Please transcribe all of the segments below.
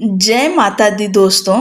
जय माता दी दोस्तों।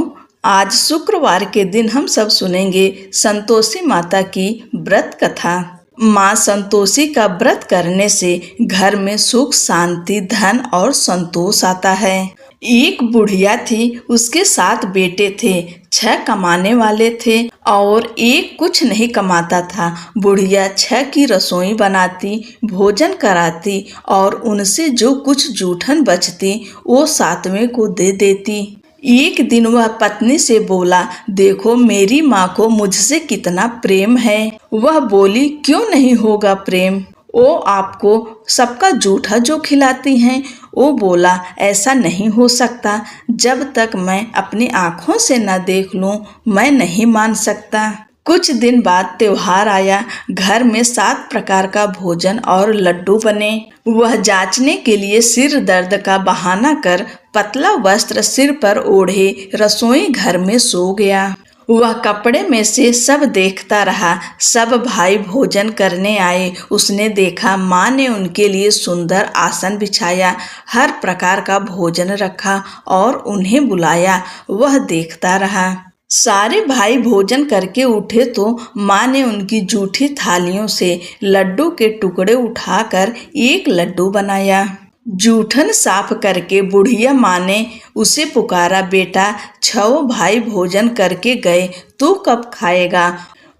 आज शुक्रवार के दिन हम सब सुनेंगे संतोषी माता की व्रत कथा। माँ संतोषी का व्रत करने से घर में सुख शांति धन और संतोष आता है। एक बुढ़िया थी, उसके 7 बेटे थे। 6 कमाने वाले थे और एक कुछ नहीं कमाता था। बुढ़िया 6 की रसोई बनाती, भोजन कराती और उनसे जो कुछ जूठन बचती वो 7वें को दे देती। एक दिन वह पत्नी से बोला, देखो मेरी माँ को मुझसे कितना प्रेम है। वह बोली, क्यों नहीं होगा प्रेम, वो आपको सबका जूठा जो खिलाती हैं। वो बोला, ऐसा नहीं हो सकता, जब तक मैं अपनी आँखों से न देख लूं मैं नहीं मान सकता। कुछ दिन बाद त्योहार आया। घर में 7 प्रकार का भोजन और लड्डू बने। वह जांचने के लिए सिर दर्द का बहाना कर पतला वस्त्र सिर पर ओढ़े रसोई घर में सो गया। वह कपड़े में से सब देखता रहा। सब भाई भोजन करने आए। उसने देखा माँ ने उनके लिए सुंदर आसन बिछाया, हर प्रकार का भोजन रखा और उन्हें बुलाया। वह देखता रहा। सारे भाई भोजन करके उठे तो माँ ने उनकी जूठी थालियों से लड्डू के टुकड़े उठाकर एक लड्डू बनाया। जूठन साफ करके बुढ़िया माँ ने उसे पुकारा, बेटा 6 भाई भोजन करके गए, तू कब खाएगा।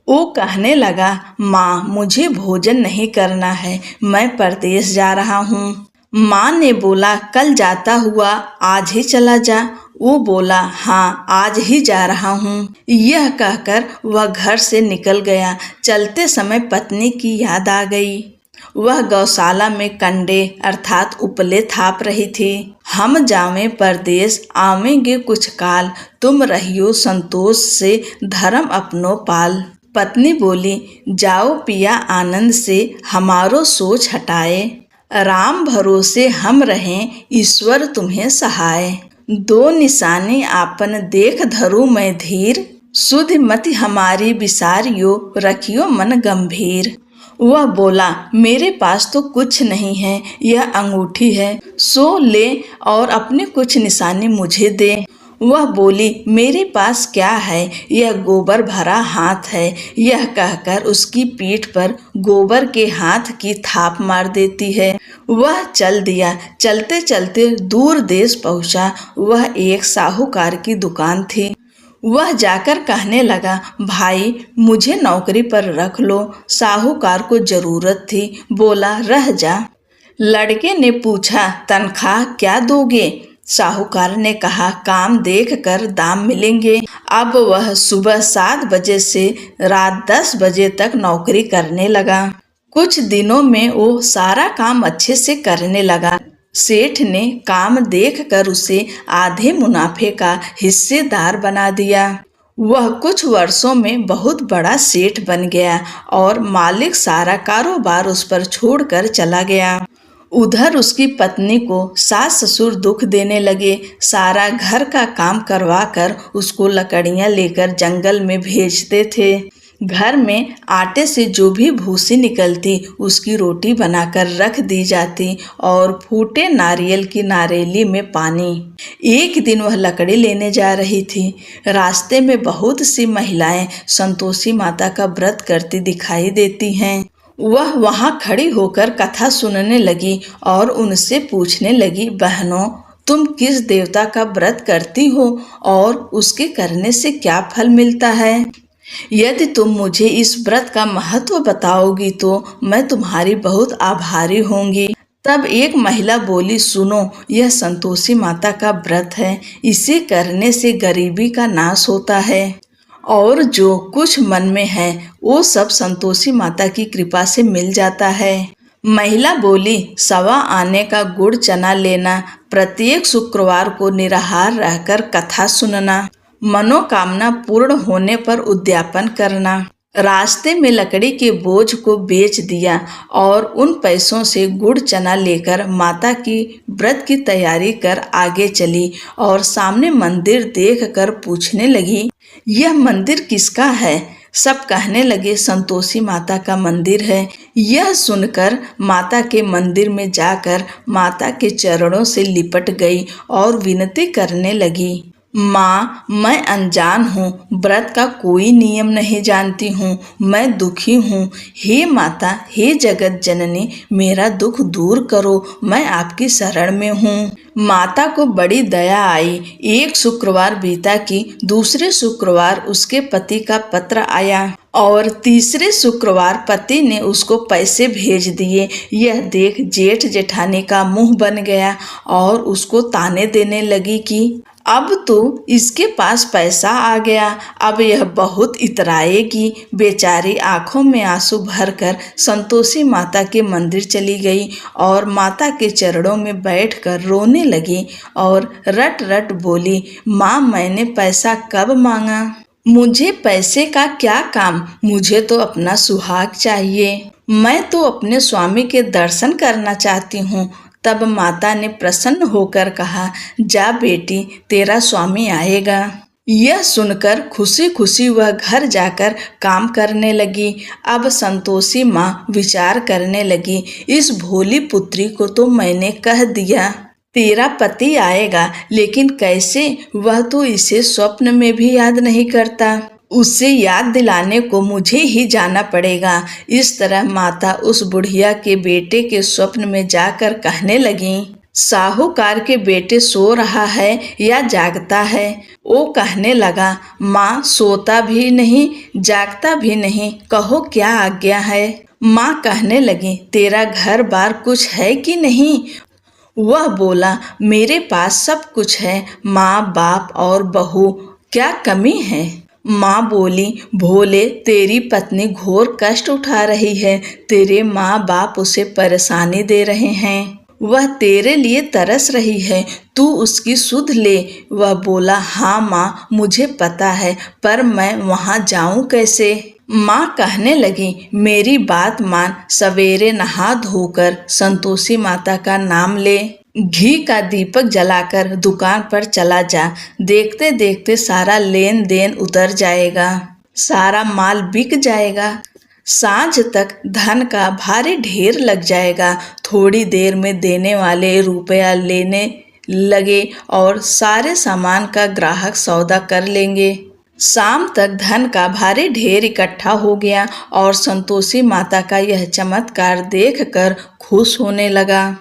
वो कहने लगा, माँ मुझे भोजन नहीं करना है, मैं परदेश जा रहा हूँ। माँ ने बोला, कल जाता हुआ आज ही चला जा। वो बोला, हाँ आज ही जा रहा हूँ। यह कहकर वह घर से निकल गया। चलते समय पत्नी की याद आ गई। वह गौशाला में कंडे अर्थात उपले थाप रही थी। हम जावें परदेश आवेंगे कुछ काल, तुम रहियो संतोष से धर्म अपनो पाल। पत्नी बोली, जाओ पिया आनंद से हमारो सोच हटाए। राम भरोसे हम रहें, ईश्वर तुम्हें सहाय। 2 निशानी आपन देख धरू मैं धीर, सुध मति हमारी विसारियो रखियो मन गंभीर। वह बोला, मेरे पास तो कुछ नहीं है, यह अंगूठी है, सो ले और अपने कुछ निशानी मुझे दे। वह बोली, मेरे पास क्या है, यह गोबर भरा हाथ है। यह कहकर उसकी पीठ पर गोबर के हाथ की थाप मार देती है। वह चल दिया। चलते चलते दूर देश पहुंचा। वह एक साहूकार की दुकान थी। वह जाकर कहने लगा, भाई मुझे नौकरी पर रख लो। साहूकार को जरूरत थी। बोला, रह जा। लड़के ने पूछा, तनख्वाह क्या दोगे। साहूकार ने कहा, काम देख कर दाम मिलेंगे। अब वह सुबह 7 बजे से रात 10 बजे तक नौकरी करने लगा। कुछ दिनों में वो सारा काम अच्छे से करने लगा। सेठ ने काम देखकर उसे आधे मुनाफे का हिस्सेदार बना दिया। वह कुछ वर्षों में बहुत बड़ा सेठ बन गया और मालिक सारा कारोबार उस पर छोड़कर चला गया। उधर उसकी पत्नी को सास ससुर दुख देने लगे। सारा घर का काम करवा कर उसको लकड़ियां लेकर जंगल में भेजते थे। घर में आटे से जो भी भूसी निकलती उसकी रोटी बनाकर रख दी जाती और फूटे नारियल की नारेली में पानी। एक दिन वह लकड़ी लेने जा रही थी। रास्ते में बहुत सी महिलाएं संतोषी माता का व्रत करती दिखाई देती हैं। वह वहां खड़ी होकर कथा सुनने लगी और उनसे पूछने लगी, बहनों तुम किस देवता का व्रत करती हो और उसके करने से क्या फल मिलता है। यदि तुम मुझे इस व्रत का महत्व बताओगी तो मैं तुम्हारी बहुत आभारी होंगी। तब एक महिला बोली, सुनो यह संतोषी माता का व्रत है, इसे करने से गरीबी का नाश होता है और जो कुछ मन में है वो सब संतोषी माता की कृपा से मिल जाता है। महिला बोली, 1.25 आने का गुड़ चना लेना, प्रत्येक शुक्रवार को निराहार रहकर कथा सुनना, मनोकामना पूर्ण होने पर उद्यापन करना। रास्ते में लकड़ी के बोझ को बेच दिया और उन पैसों से गुड़ चना लेकर माता की व्रत की तैयारी कर आगे चली और सामने मंदिर देखकर पूछने लगी, यह मंदिर किसका है। सब कहने लगे संतोषी माता का मंदिर है। यह सुनकर माता के मंदिर में जाकर माता के चरणों से लिपट गई और विनती करने लगी, माँ, मैं अनजान हूँ, व्रत का कोई नियम नहीं जानती हूँ, मैं दुखी हूँ। हे माता, हे जगत जननी, मेरा दुख दूर करो, मैं आपकी शरण में हूँ। माता को बड़ी दया आई। एक शुक्रवार बीता कि दूसरे शुक्रवार उसके पति का पत्र आया और तीसरे शुक्रवार पति ने उसको पैसे भेज दिए। यह देख जेठ जेठानी का मुंह बन गया और उसको ताने देने लगी कि अब तो इसके पास पैसा आ गया, अब यह बहुत इतराएगी। बेचारी आंखों में आंसू भरकर संतोषी माता के मंदिर चली गई और माता के चरणों में बैठकर रोने लगी और रट रट बोली, माँ, मैंने पैसा कब मांगा? मुझे पैसे का क्या काम, मुझे तो अपना सुहाग चाहिए। मैं तो अपने स्वामी के दर्शन करना चाहती हूँ। तब माता ने प्रसन्न होकर कहा, जा बेटी, तेरा स्वामी आएगा। यह सुनकर खुशी खुशी वह घर जाकर काम करने लगी। अब संतोषी माँ विचार करने लगी, इस भोली पुत्री को तो मैंने कह दिया तेरा पति आएगा, लेकिन कैसे? वह तो इसे स्वप्न में भी याद नहीं करता। उससे याद दिलाने को मुझे ही जाना पड़ेगा। इस तरह माता उस बुढ़िया के बेटे के स्वप्न में जाकर कहने लगी, साहूकार के बेटे सो रहा है या जागता है? वो कहने लगा, माँ, सोता भी नहीं, जागता भी नहीं, कहो क्या आज्ञा है? माँ कहने लगी, तेरा घर बार कुछ है कि नहीं? वह बोला, मेरे पास सब कुछ है, माँ, बाप और बहू, क्या कमी है? माँ बोली, भोले, तेरी पत्नी घोर कष्ट उठा रही है, तेरे माँ बाप उसे परेशानी दे रहे हैं, वह तेरे लिए तरस रही है, तू उसकी सुध ले। वह बोला, हाँ माँ, मुझे पता है, पर मैं वहाँ जाऊँ कैसे? माँ कहने लगी, मेरी बात मान, सवेरे नहा धोकर संतोषी माता का नाम ले, घी का दीपक जलाकर दुकान पर चला जा, देखते देखते सारा लेन देन उतर जाएगा, सारा माल बिक जाएगा, सांझ तक धन का भारी ढेर लग जाएगा। थोड़ी देर में देने वाले रुपया लेने लगे और सारे सामान का ग्राहक सौदा कर लेंगे। शाम तक धन का भारी ढेर इकट्ठा हो गया और संतोषी माता का यह चमत्कार देखकर खुश होने लगा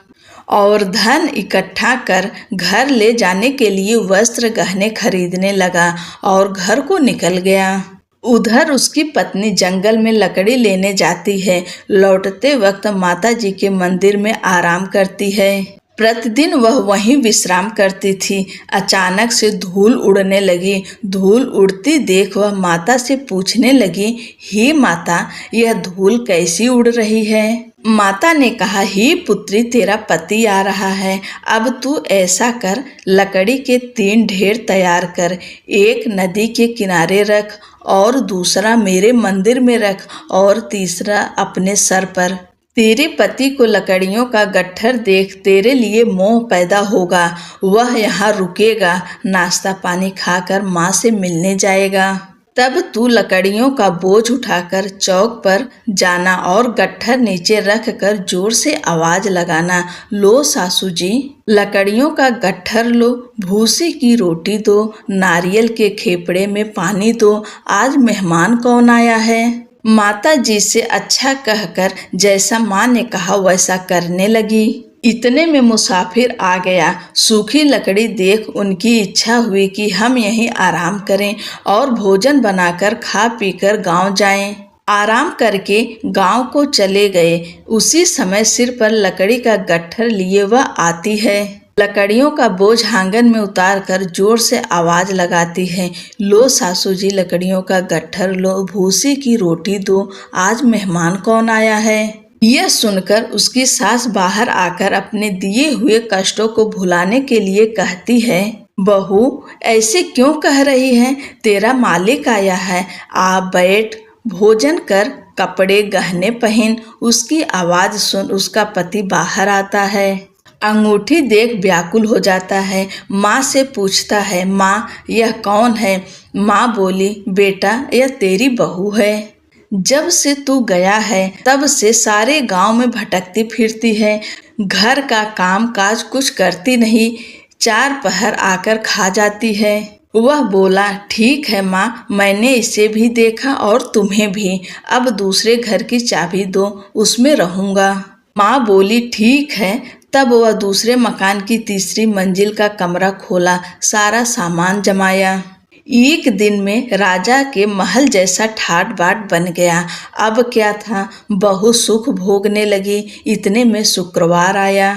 और धन इकट्ठा कर घर ले जाने के लिए वस्त्र गहने खरीदने लगा और घर को निकल गया। उधर उसकी पत्नी जंगल में लकड़ी लेने जाती है। लौटते वक्त माता जी के मंदिर में आराम करती है। प्रतिदिन वह वहीं विश्राम करती थी। अचानक से धूल उड़ने लगी। धूल उड़ती देख वह माता से पूछने लगी, हे माता, यह धूल कैसी उड़ रही है? माता ने कहा, हे पुत्री, तेरा पति आ रहा है। अब तू ऐसा कर, लकड़ी के 3 ढेर तैयार कर, एक नदी के किनारे रख और दूसरा मेरे मंदिर में रख और तीसरा अपने सर पर। तेरे पति को लकड़ियों का गट्ठर देख तेरे लिए मोह पैदा होगा। वह यहाँ रुकेगा, नाश्ता पानी खाकर माँ से मिलने जाएगा। तब तू लकड़ियों का बोझ उठाकर चौक पर जाना और गट्ठर नीचे रख कर जोर से आवाज लगाना, लो सासू जी, लकड़ियों का गट्ठर लो, भूसी की रोटी दो, नारियल के खेपड़े में पानी दो, आज मेहमान कौन आया है? माता जी से अच्छा कहकर जैसा माँ ने कहा वैसा करने लगी। इतने में मुसाफिर आ गया। सूखी लकड़ी देख उनकी इच्छा हुई कि हम यहीं आराम करें और भोजन बनाकर खा पीकर गांव जाएं। आराम करके गांव को चले गए। उसी समय सिर पर लकड़ी का गट्ठर लिए वह आती है। लकड़ियों का बोझ आंगन में उतार कर जोर से आवाज लगाती है, लो सासू जी, लकड़ियों का गट्ठर लो, भूसी की रोटी दो, आज मेहमान कौन आया है? यह सुनकर उसकी सास बाहर आकर अपने दिए हुए कष्टों को भुलाने के लिए कहती है, बहू, ऐसे क्यों कह रही है? तेरा मालिक आया है, आ बैठ, भोजन कर, कपड़े गहने पहन। उसकी आवाज सुन उसका पति बाहर आता है अंगूठी देख व्याकुल हो जाता है। माँ से पूछता है, माँ यह कौन है? माँ बोली, बेटा यह तेरी बहू है। जब से तू गया है तब से सारे गांव में भटकती फिरती है, घर का काम काज कुछ करती नहीं, चार पहर आकर खा जाती है। वह बोला, ठीक है माँ, मैंने इसे भी देखा और तुम्हें भी। अब दूसरे घर की चाबी दो, उसमें रहूंगा। माँ बोली, ठीक है। तब वह दूसरे मकान की तीसरी मंजिल का कमरा खोला, सारा सामान जमाया। एक दिन में राजा के महल जैसा ठाट बाट बन गया। अब क्या था, बहू सुख भोगने लगी। इतने में शुक्रवार आया।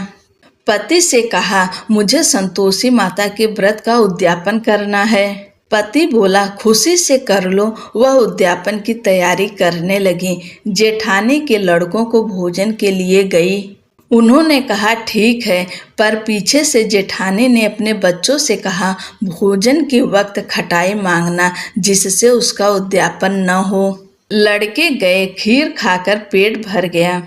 पति से कहा, मुझे संतोषी माता के व्रत का उद्यापन करना है। पति बोला, खुशी से कर लो। वह उद्यापन की तैयारी करने लगी। जेठानी के लड़कों को भोजन के लिए गई। उन्होंने कहा, ठीक है, पर पीछे से जेठानी ने अपने बच्चों से कहा, भोजन के वक्त खटाई मांगना, जिससे उसका उद्यापन न हो। लड़के गए, खीर खाकर पेट भर गया,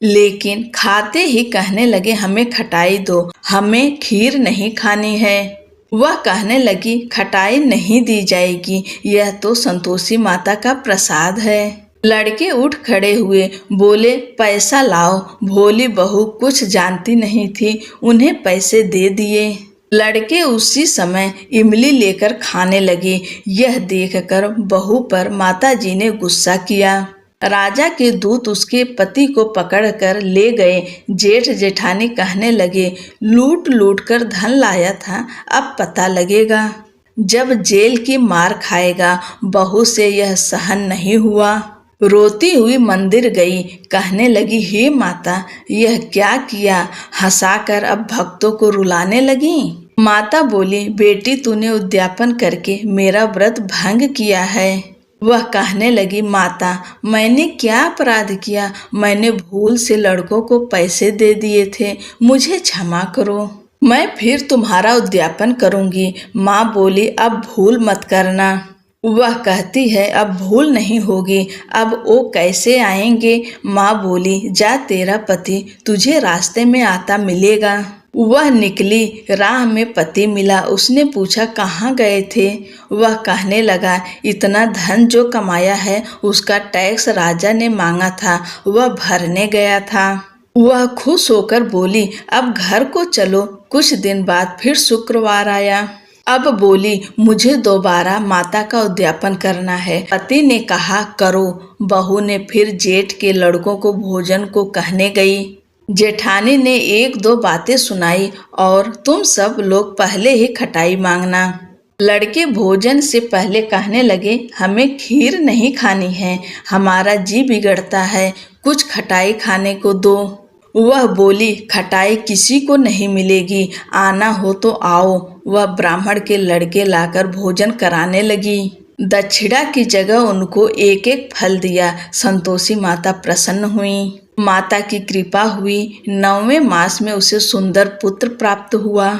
लेकिन खाते ही कहने लगे, हमें खटाई दो, हमें खीर नहीं खानी है। वह कहने लगी, खटाई नहीं दी जाएगी, यह तो संतोषी माता का प्रसाद है। लड़के उठ खड़े हुए, बोले, पैसा लाओ। भोली बहू कुछ जानती नहीं थी, उन्हें पैसे दे दिए। लड़के उसी समय इमली लेकर खाने लगे। यह देखकर बहू पर माताजी ने गुस्सा किया। राजा के दूत उसके पति को पकड़कर ले गए। जेठ जेठानी कहने लगे, लूट लूट कर धन लाया था, अब पता लगेगा। जब जेल की मार खाएगा। बहू से यह सहन नहीं हुआ। रोती हुई मंदिर गई, कहने लगी, हे माता, यह क्या किया? हंसाकर अब भक्तों को रुलाने लगी। माता बोली, बेटी तूने उद्यापन करके मेरा व्रत भंग किया है। वह कहने लगी, माता मैंने क्या अपराध किया? मैंने भूल से लड़कों को पैसे दे दिए थे, मुझे क्षमा करो, मैं फिर तुम्हारा उद्यापन करूंगी। माँ बोली, अब भूल मत करना। वह कहती है, अब भूल नहीं होगी, अब वो कैसे आएंगे? माँ बोली, जा, तेरा पति तुझे रास्ते में आता मिलेगा। वह निकली, राह में पति मिला। उसने पूछा, कहाँ गए थे? वह कहने लगा, इतना धन जो कमाया है उसका टैक्स राजा ने मांगा था, वह भरने गया था। वह खुश होकर बोली, अब घर को चलो। कुछ दिन बाद फिर शुक्रवार आया। अब बोली, मुझे दोबारा माता का उद्यापन करना है। पति ने कहा, करो। बहू ने फिर जेठ के लड़कों को भोजन को कहने गई। जेठानी ने एक दो बातें सुनाई और तुम सब लोग पहले ही खटाई मांगना। लड़के भोजन से पहले कहने लगे, हमें खीर नहीं खानी है, हमारा जी बिगड़ता है, कुछ खटाई खाने को दो। वह बोली, खटाई किसी को नहीं मिलेगी, आना हो तो आओ। वह ब्राह्मण के लड़के लाकर भोजन कराने लगी। दक्षिणा की जगह उनको एक एक फल दिया। संतोषी माता प्रसन्न हुई। माता की कृपा हुई। 9वें मास में उसे सुंदर पुत्र प्राप्त हुआ।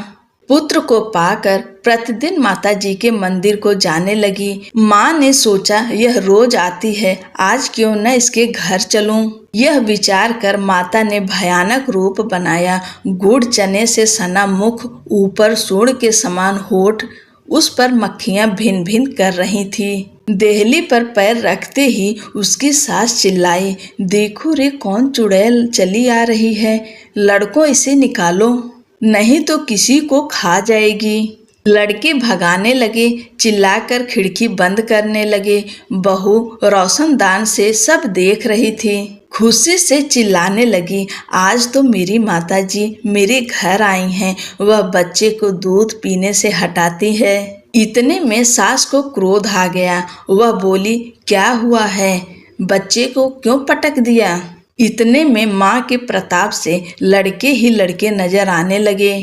पुत्र को पाकर प्रतिदिन माता जी के मंदिर को जाने लगी। माँ ने सोचा, यह रोज आती है, आज क्यों न इसके घर चलूं। यह विचार कर माता ने भयानक रूप बनाया। गुड़ चने से सना मुख, ऊपर सूंड के समान होठ, उस पर मक्खियां भिन भिन कर रही थी। देहली पर पैर रखते ही उसकी सास चिल्लाई, देखो रे, कौन चुड़ैल चली आ रही है, लड़कों इसे निकालो, नहीं तो किसी को खा जाएगी। लड़के भगाने लगे, चिल्लाकर खिड़की बंद करने लगे। बहू रोशनदान से सब देख रही थी। खुशी से चिल्लाने लगी, आज तो मेरी माताजी मेरे घर आई हैं। वह बच्चे को दूध पीने से हटाती है। इतने में सास को क्रोध आ गया। वह बोली, क्या हुआ है, बच्चे को क्यों पटक दिया? इतने में माँ के प्रताप से लड़के ही लड़के नजर आने लगे।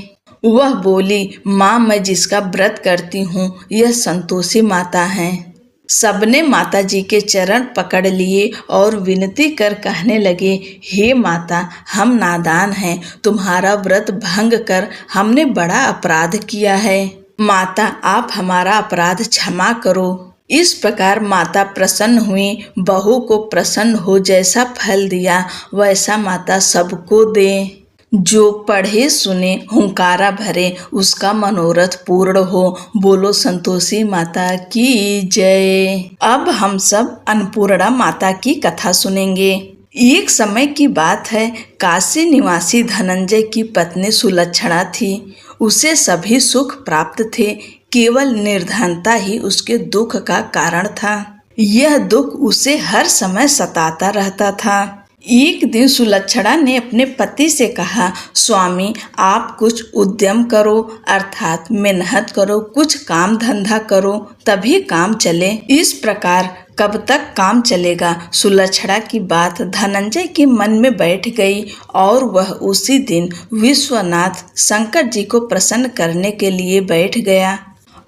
वह बोली, माँ, मैं जिसका व्रत करती हूँ यह संतोषी माता हैं। सबने माता जी के चरण पकड़ लिए और विनती कर कहने लगे, हे माता, हम नादान हैं, तुम्हारा व्रत भंग कर हमने बड़ा अपराध किया है। माता, आप हमारा अपराध क्षमा करो। इस प्रकार माता प्रसन्न हुई। बहू को प्रसन्न हो जैसा फल दिया वैसा माता सबको दे। जो पढ़े सुने हुंकारा भरे उसका मनोरथ पूर्ण हो। बोलो संतोषी माता की जय। अब हम सब अन्नपूर्णा माता की कथा सुनेंगे। एक समय की बात है, काशी निवासी धनंजय की पत्नी सुलक्षणा थी। उसे सभी सुख प्राप्त थे, केवल निर्धनता ही उसके दुख का कारण था। यह दुख उसे हर समय सताता रहता था। एक दिन सुलक्षणा ने अपने पति से कहा, स्वामी आप कुछ उद्यम करो, अर्थात मेहनत करो, कुछ काम धंधा करो, तभी काम चले। इस प्रकार कब तक काम चलेगा। सुलक्षणा की बात धनंजय के मन में बैठ गई और वह उसी दिन विश्वनाथ शंकर जी को प्रसन्न करने के लिए बैठ गया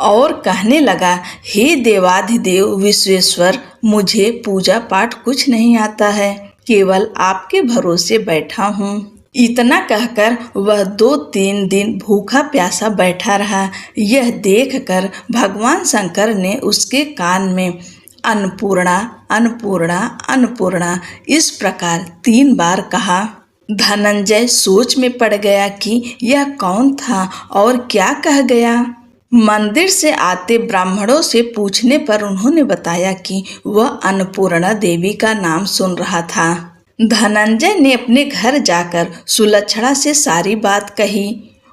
और कहने लगा, हे देवाधिदेव विश्वेश्वर, मुझे पूजा पाठ कुछ नहीं आता है, केवल आपके भरोसे बैठा हूँ। इतना कहकर वह 2-3 दिन भूखा प्यासा बैठा रहा। यह देखकर भगवान शंकर ने उसके कान में अन्नपूर्णा अन्नपूर्णा अन्नपूर्णा इस प्रकार 3 बार कहा। धनंजय सोच में पड़ गया कि यह कौन था और क्या कह गया। मंदिर से आते ब्राह्मणों से पूछने पर उन्होंने बताया कि वह अन्नपूर्णा देवी का नाम सुन रहा था। धनंजय ने अपने घर जाकर सुलक्षणा से सारी बात कही।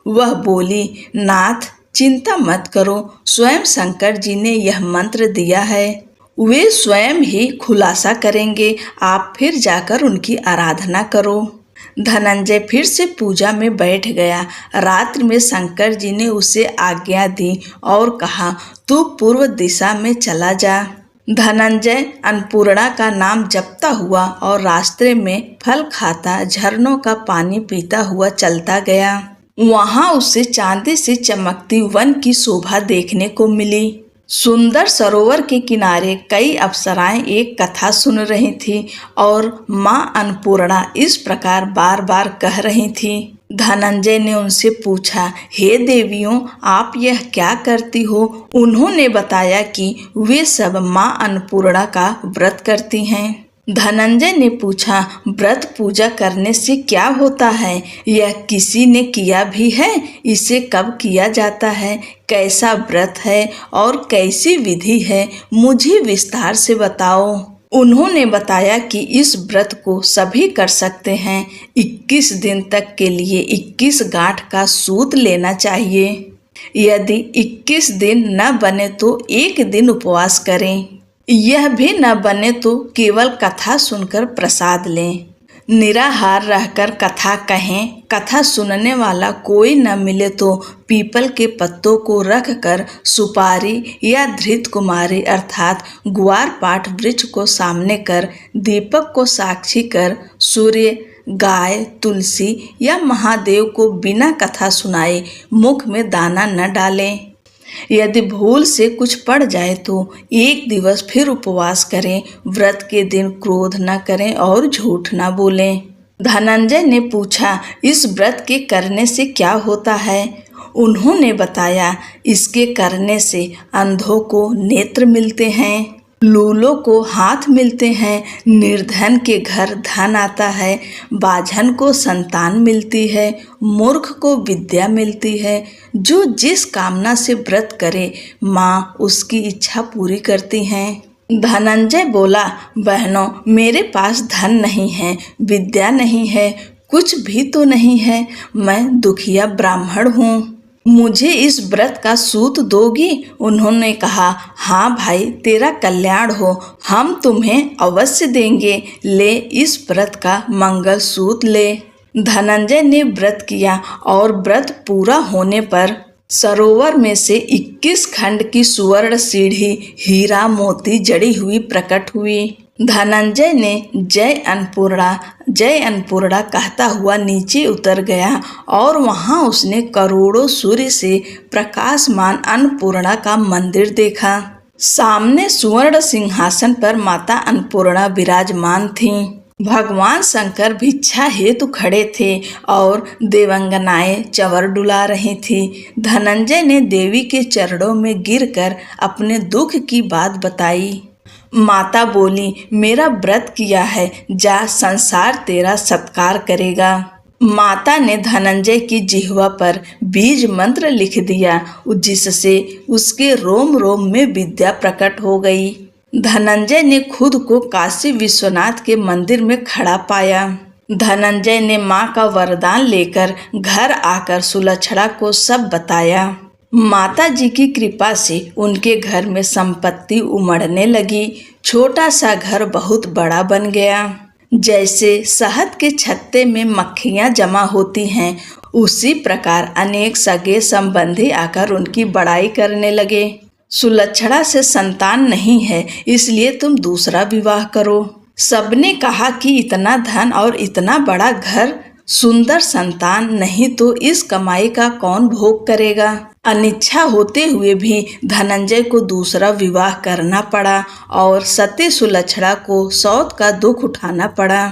वह बोली, नाथ चिंता मत करो, स्वयं शंकर जी ने यह मंत्र दिया है, वे स्वयं ही खुलासा करेंगे, आप फिर जाकर उनकी आराधना करो। धनंजय फिर से पूजा में बैठ गया। रात्रि में शंकर जी ने उसे आज्ञा दी और कहा, तू पूर्व दिशा में चला जा। धनंजय अन्नपूर्णा का नाम जपता हुआ और रास्ते में फल खाता, झरनों का पानी पीता हुआ चलता गया। वहां उसे चांदी से चमकती वन की शोभा देखने को मिली। सुंदर सरोवर के किनारे कई अप्सराएं एक कथा सुन रही थी और माँ अन्नपूर्णा इस प्रकार बार बार कह रही थी। धनंजय ने उनसे पूछा, हे देवियों, आप यह क्या करती हो। उन्होंने बताया कि वे सब माँ अन्नपूर्णा का व्रत करती हैं। धनंजय ने पूछा, व्रत पूजा करने से क्या होता है, यह किसी ने किया भी है, इसे कब किया जाता है, कैसा व्रत है और कैसी विधि है, मुझे विस्तार से बताओ। उन्होंने बताया कि इस व्रत को सभी कर सकते हैं। 21 दिन तक के लिए 21 गांठ का सूत लेना चाहिए। यदि 21 दिन न बने तो 1 दिन उपवास करें। यह भी न बने तो केवल कथा सुनकर प्रसाद लें। निराहार रहकर कथा कहें। कथा सुनने वाला कोई न मिले तो पीपल के पत्तों को रखकर सुपारी या धृत कुमारी अर्थात ग्वार पाठ वृक्ष को सामने कर, दीपक को साक्षी कर, सूर्य, गाय, तुलसी या महादेव को बिना कथा सुनाए मुख में दाना न डालें। यदि भूल से कुछ पड़ जाए तो 1 दिवस फिर उपवास करें। व्रत के दिन क्रोध न करें और झूठ न बोलें। धनंजय ने पूछा, इस व्रत के करने से क्या होता है। उन्होंने बताया, इसके करने से अंधों को नेत्र मिलते हैं, लूलों को हाथ मिलते हैं, निर्धन के घर धन आता है, बाझन को संतान मिलती है, मूर्ख को विद्या मिलती है। जो जिस कामना से व्रत करे माँ उसकी इच्छा पूरी करती हैं। धनंजय बोला, बहनों, मेरे पास धन नहीं है, विद्या नहीं है, कुछ भी तो नहीं है, मैं दुखिया ब्राह्मण हूँ, मुझे इस व्रत का सूत दोगी। उन्होंने कहा, हाँ भाई, तेरा कल्याण हो, हम तुम्हें अवश्य देंगे, ले इस व्रत का मंगल सूत ले। धनंजय ने व्रत किया और व्रत पूरा होने पर सरोवर में से 21 खंड की सुवर्ण सीढ़ी हीरा मोती जड़ी हुई प्रकट हुई। धनंजय ने जय अन्नपूर्णा कहता हुआ नीचे उतर गया और वहां उसने करोड़ों सूर्य से प्रकाशमान अन्नपूर्णा का मंदिर देखा। सामने सुवर्ण सिंहासन पर माता अन्नपूर्णा विराजमान थीं। भगवान शंकर भिक्षा हेतु खड़े थे और देवांगनाएं चंवर डुला रही थी। धनंजय ने देवी के चरणों में गिरकर अपने दुख की बात बताई। माता बोली, मेरा व्रत किया है, जा, संसार तेरा सत्कार करेगा। माता ने धनंजय की जिह्वा पर बीज मंत्र लिख दिया, जिससे उसके रोम रोम में विद्या प्रकट हो गई। धनंजय ने खुद को काशी विश्वनाथ के मंदिर में खड़ा पाया। धनंजय ने माँ का वरदान लेकर घर आकर सुलक्षणा को सब बताया। माता जी की कृपा से उनके घर में संपत्ति उमड़ने लगी। छोटा सा घर बहुत बड़ा बन गया। जैसे शहद के छत्ते में मक्खियाँ जमा होती हैं, उसी प्रकार अनेक सगे संबंधी आकर उनकी बड़ाई करने लगे। सुलक्षणा से संतान नहीं है, इसलिए तुम दूसरा विवाह करो। सबने कहा कि इतना धन और इतना बड़ा घर, सुंदर संतान नहीं तो इस कमाई का कौन भोग करेगा। अनिच्छा होते हुए भी धनंजय को दूसरा विवाह करना पड़ा और सती सुलक्षणा को सौत का दुख उठाना पड़ा।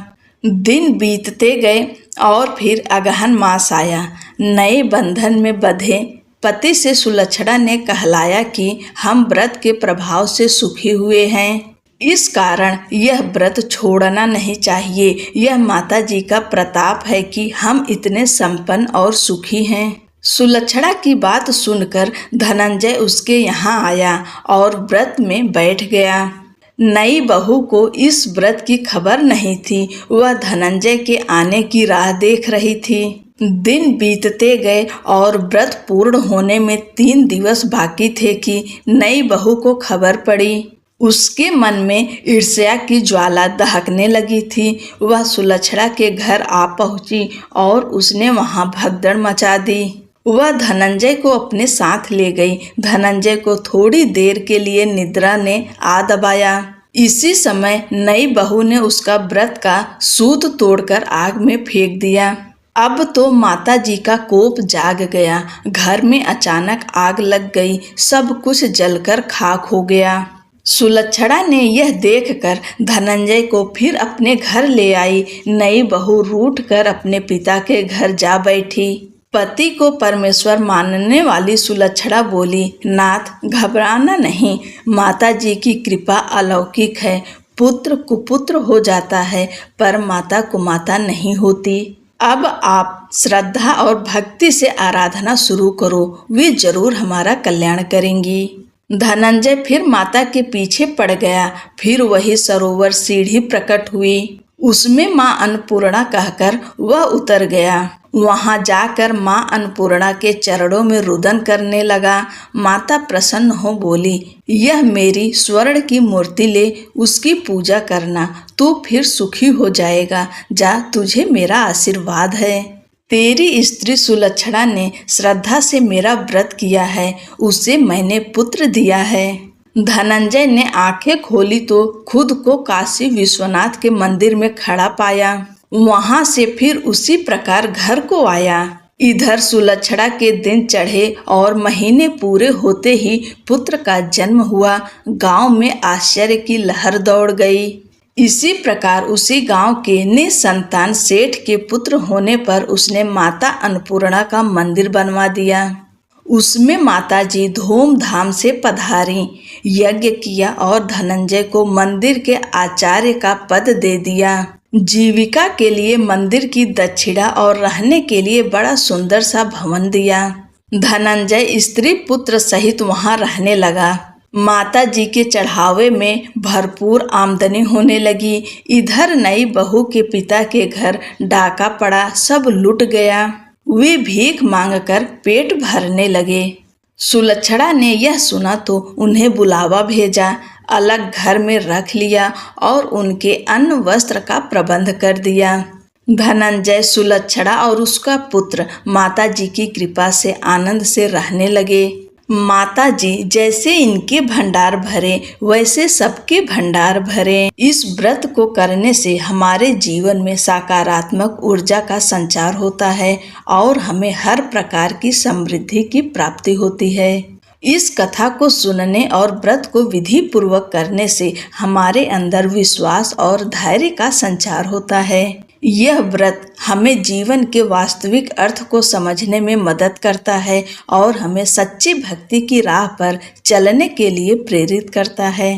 दिन बीतते गए और फिर अगहन मास आया। नए बंधन में बंधे पति से सुलक्षणा ने कहलाया कि हम व्रत के प्रभाव से सुखी हुए हैं, इस कारण यह व्रत छोड़ना नहीं चाहिए। यह माता जी का प्रताप है कि हम इतने संपन्न और सुखी हैं। सुलक्षणा की बात सुनकर धनंजय उसके यहाँ आया और व्रत में बैठ गया। नई बहू को इस व्रत की खबर नहीं थी। वह धनंजय के आने की राह देख रही थी। दिन बीतते गए और व्रत पूर्ण होने में 3 दिवस बाकी थे कि नई बहू को खबर पड़ी। उसके मन में ईर्ष्या की ज्वाला दहकने लगी थी। वह सुलक्षणा के घर आ पहुंची और उसने वहां भगदड़ मचा दी। वह धनंजय को अपने साथ ले गई। धनंजय को थोड़ी देर के लिए निद्रा ने आ दबाया। इसी समय नई बहू ने उसका व्रत का सूत तोड़कर आग में फेंक दिया। अब तो माता जी का कोप जाग गया। घर में अचानक आग लग गई। सब कुछ जलकर खाक हो गया। सुलक्षणा ने यह देखकर धनंजय को फिर अपने घर ले आई। नई बहू रूठ कर अपने पिता के घर जा बैठी। पति को परमेश्वर मानने वाली सुलक्षणा बोली, नाथ घबराना नहीं, माता जी की कृपा अलौकिक है। पुत्र कुपुत्र हो जाता है पर माता कुमाता नहीं होती। अब आप श्रद्धा और भक्ति से आराधना शुरू करो, वे जरूर हमारा कल्याण करेंगी। धनंजय फिर माता के पीछे पड़ गया। फिर वही सरोवर सीढ़ी प्रकट हुई। उसमें माँ अन्नपूर्णा कहकर वह उतर गया। वहां जाकर माँ अन्नपूर्णा के चरणों में रुदन करने लगा। माता प्रसन्न हो बोली, यह मेरी स्वर्ण की मूर्ति ले, उसकी पूजा करना, तू फिर सुखी हो जाएगा। जा, तुझे मेरा आशीर्वाद है। तेरी स्त्री सुलक्षणा ने श्रद्धा से मेरा व्रत किया है, उसे मैंने पुत्र दिया है। धनंजय ने आंखें खोली तो खुद को काशी विश्वनाथ के मंदिर में खड़ा पाया। वहां से फिर उसी प्रकार घर को आया। इधर सुलक्षणा के दिन चढ़े और महीने पूरे होते ही पुत्र का जन्म हुआ। गांव में आश्चर्य की लहर दौड़ गई। इसी प्रकार उसी गांव के निसंतान सेठ के पुत्र होने पर उसने माता अन्नपूर्णा का मंदिर बनवा दिया। उसमें माता जी धूमधाम से पधारी, यज्ञ किया और धनंजय को मंदिर के आचार्य का पद दे दिया। जीविका के लिए मंदिर की दक्षिणा और रहने के लिए बड़ा सुंदर सा भवन दिया। धनंजय स्त्री पुत्र सहित वहां रहने लगा। माता जी के चढ़ावे में भरपूर आमदनी होने लगी। इधर नई बहू के पिता के घर डाका पड़ा, सब लुट गया। वे भीख मांगकर पेट भरने लगे। सुलक्षणा ने यह सुना तो उन्हें बुलावा भेजा, अलग घर में रख लिया और उनके अन्न वस्त्र का प्रबंध कर दिया। धनंजय, सुलक्षणा और उसका पुत्र माता जी की कृपा से आनंद से रहने लगे। माता जी जैसे इनके भंडार भरे वैसे सबके भंडार भरे। इस व्रत को करने से हमारे जीवन में सकारात्मक ऊर्जा का संचार होता है और हमें हर प्रकार की समृद्धि की प्राप्ति होती है। इस कथा को सुनने और व्रत को विधि पूर्वक करने से हमारे अंदर विश्वास और धैर्य का संचार होता है। यह व्रत हमें जीवन के वास्तविक अर्थ को समझने में मदद करता है और हमें सच्ची भक्ति की राह पर चलने के लिए प्रेरित करता है।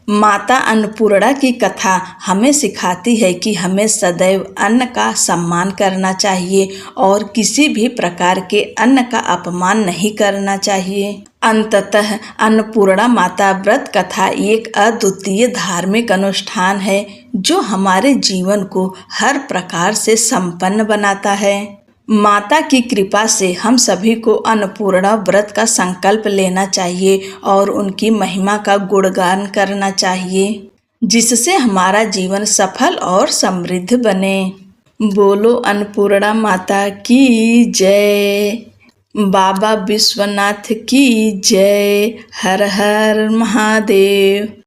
माता अन्नपूर्णा की कथा हमें सिखाती है कि हमें सदैव अन्न का सम्मान करना चाहिए और किसी भी प्रकार के अन्न का अपमान नहीं करना चाहिए। अंततः अन्नपूर्णा माता व्रत कथा एक अद्वितीय धार्मिक अनुष्ठान है जो हमारे जीवन को हर प्रकार से संपन्न बनाता है। माता की कृपा से हम सभी को अन्नपूर्णा व्रत का संकल्प लेना चाहिए और उनकी महिमा का गुणगान करना चाहिए, जिससे हमारा जीवन सफल और समृद्ध बने। बोलो अन्नपूर्णा माता की जय। बाबा विश्वनाथ की जय। हर हर महादेव।